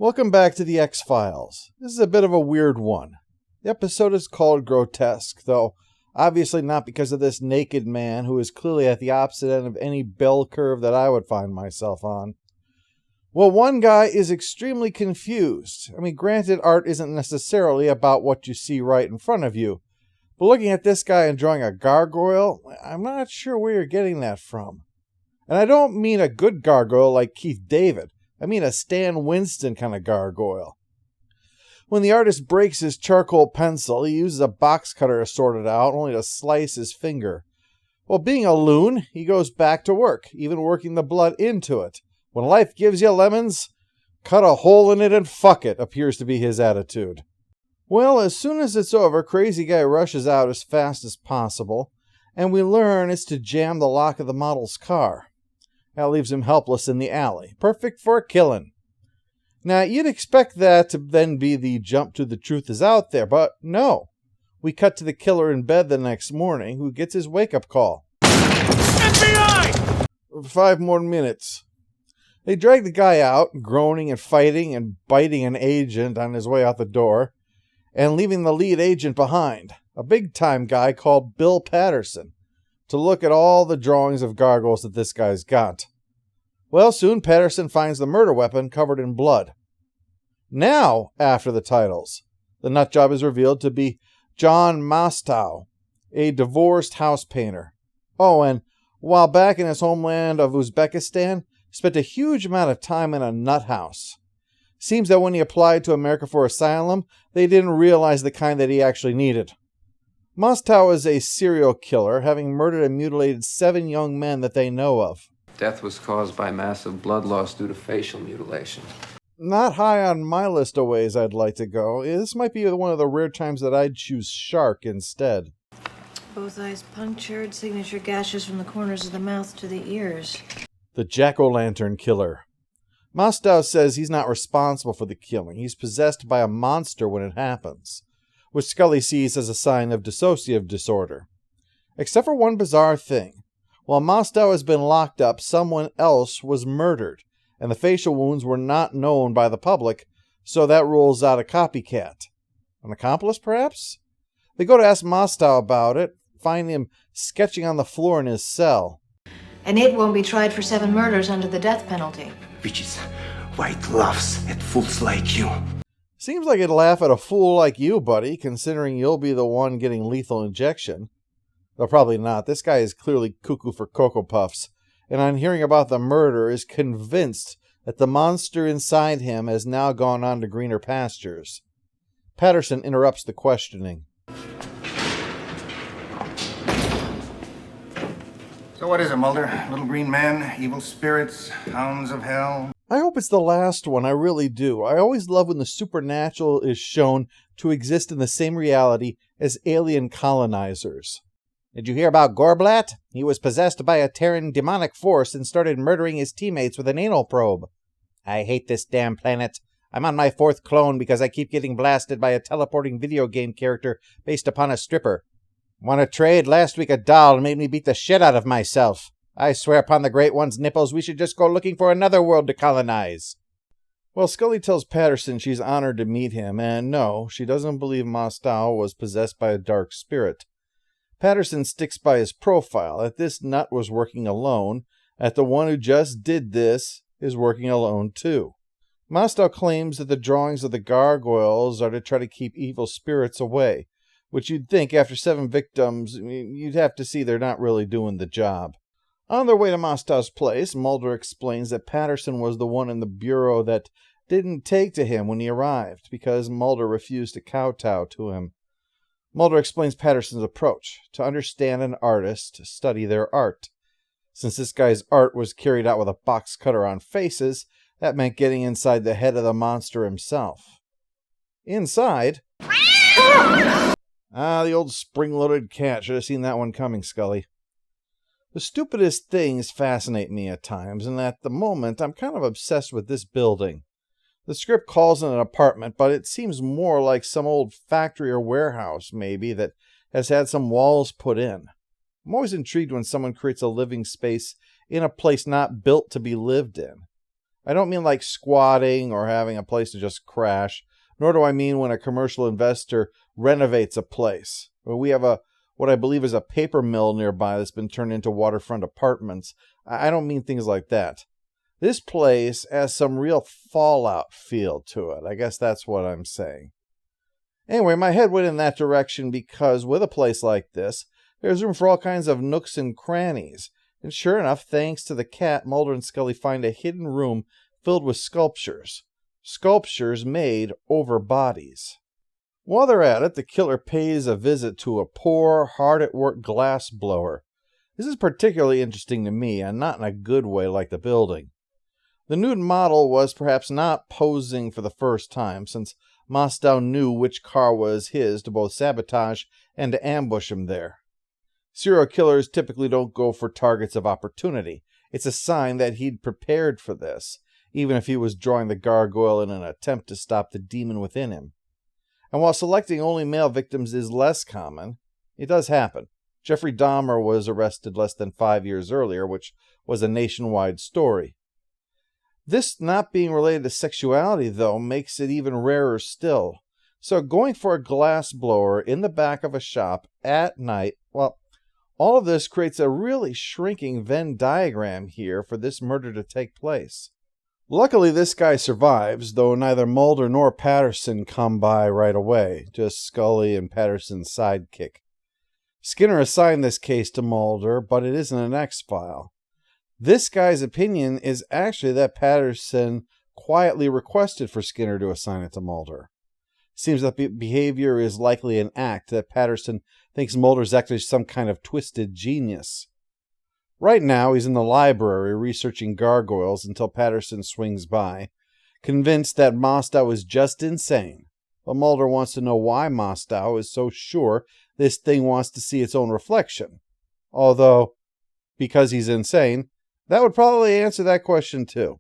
Welcome back to the X-Files. This is a bit of a weird one. The episode is called Grotesque, though obviously not because of this naked man who is clearly at the opposite end of any bell curve that I would find myself on. Well, one guy is extremely confused. I mean, granted, art isn't necessarily about what you see right in front of you, but looking at this guy and drawing a gargoyle, I'm not sure where you're getting that from. And I don't mean a good gargoyle like Keith David. I mean a Stan Winston kind of gargoyle. When the artist breaks his charcoal pencil, he uses a box cutter to sort it out, only to slice his finger. Well, being a loon, he goes back to work, even working the blood into it. When life gives you lemons, cut a hole in it and fuck it, appears to be his attitude. Well, as soon as it's over, Crazy Guy rushes out as fast as possible, and we learn it's to jam the lock of the model's car. That leaves him helpless in the alley, perfect for a killing. Now, you'd expect that to then be the jump to the truth is out there, but no. We cut to the killer in bed the next morning, who gets his wake-up call. FBI! 5 more minutes. They drag the guy out, groaning and fighting and biting an agent on his way out the door, and leaving the lead agent behind, a big-time guy called Bill Patterson, to look at all the drawings of gargoyles that this guy's got. Well, soon Patterson finds the murder weapon covered in blood. Now, after the titles, the nutjob is revealed to be John Mostow, a divorced house painter. Oh, and while back in his homeland of Uzbekistan, spent a huge amount of time in a nut house. Seems that when he applied to America for asylum, they didn't realize the kind that he actually needed. Mostow is a serial killer, having murdered and mutilated 7 young men that they know of. Death was caused by massive blood loss due to facial mutilation. Not high on my list of ways I'd like to go. This might be one of the rare times that I'd choose shark instead. Both eyes punctured, signature gashes from the corners of the mouth to the ears. The jack-o'-lantern killer. Mostow says he's not responsible for the killing. He's possessed by a monster when it happens, which Scully sees as a sign of dissociative disorder. Except for one bizarre thing. While Mostow has been locked up, someone else was murdered, and the facial wounds were not known by the public, so that rules out a copycat. An accomplice, perhaps? They go to ask Mostow about it, find him sketching on the floor in his cell. And it won't be tried for 7 murders under the death penalty. Bitches, white laughs at fools like you. Seems like it'd laugh at a fool like you, buddy, considering you'll be the one getting lethal injection. Though probably not. This guy is clearly cuckoo for Cocoa Puffs, and on hearing about the murder is convinced that the monster inside him has now gone on to greener pastures. Patterson interrupts the questioning. So what is it, Mulder? Little green man, evil spirits, hounds of hell? I hope it's the last one, I really do. I always love when the supernatural is shown to exist in the same reality as alien colonizers. Did you hear about Gorblat? He was possessed by a Terran demonic force and started murdering his teammates with an anal probe. I hate this damn planet. I'm on my 4th clone because I keep getting blasted by a teleporting video game character based upon a stripper. Want to trade? Last week a doll made me beat the shit out of myself. I swear upon the Great One's nipples we should just go looking for another world to colonize. Well, Scully tells Patterson she's honored to meet him, and no, she doesn't believe Mostow was possessed by a dark spirit. Patterson sticks by his profile, that this nut was working alone, that the one who just did this is working alone too. Mostow claims that the drawings of the gargoyles are to try to keep evil spirits away, which you'd think after 7 victims, you'd have to see they're not really doing the job. On their way to Mostow's place, Mulder explains that Patterson was the one in the bureau that didn't take to him when he arrived, because Mulder refused to kowtow to him. Mulder explains Patterson's approach: to understand an artist, to study their art. Since this guy's art was carried out with a box cutter on faces, that meant getting inside the head of the monster himself. Inside... the old spring-loaded cat. Should have seen that one coming, Scully. The stupidest things fascinate me at times, and at the moment I'm kind of obsessed with this building. The script calls it an apartment, but it seems more like some old factory or warehouse, maybe, that has had some walls put in. I'm always intrigued when someone creates a living space in a place not built to be lived in. I don't mean like squatting or having a place to just crash, nor do I mean when a commercial investor renovates a place. We have what I believe is a paper mill nearby that's been turned into waterfront apartments. I don't mean things like that. This place has some real fallout feel to it. I guess that's what I'm saying. Anyway, my head went in that direction because with a place like this, there's room for all kinds of nooks and crannies. And sure enough, thanks to the cat, Mulder and Scully find a hidden room filled with sculptures. Sculptures made over bodies. While they're at it, the killer pays a visit to a poor, hard-at-work glass blower. This is particularly interesting to me, and not in a good way like the building. The nude model was perhaps not posing for the first time, since Mostow knew which car was his to both sabotage and to ambush him there. Serial killers typically don't go for targets of opportunity. It's a sign that he'd prepared for this, even if he was drawing the gargoyle in an attempt to stop the demon within him. And while selecting only male victims is less common, it does happen. Jeffrey Dahmer was arrested less than 5 years earlier, which was a nationwide story. This not being related to sexuality, though, makes it even rarer still. So going for a glass blower in the back of a shop at night, well, all of this creates a really shrinking Venn diagram here for this murder to take place. Luckily, this guy survives, though neither Mulder nor Patterson come by right away, just Scully and Patterson's sidekick. Skinner assigned this case to Mulder, but it isn't an X-file. This guy's opinion is actually that Patterson quietly requested for Skinner to assign it to Mulder. Seems that behavior is likely an act that Patterson thinks Mulder's actually some kind of twisted genius. Right now, he's in the library researching gargoyles until Patterson swings by, convinced that Mostow is just insane. But Mulder wants to know why Mostow is so sure this thing wants to see its own reflection. Although, because he's insane, that would probably answer that question too.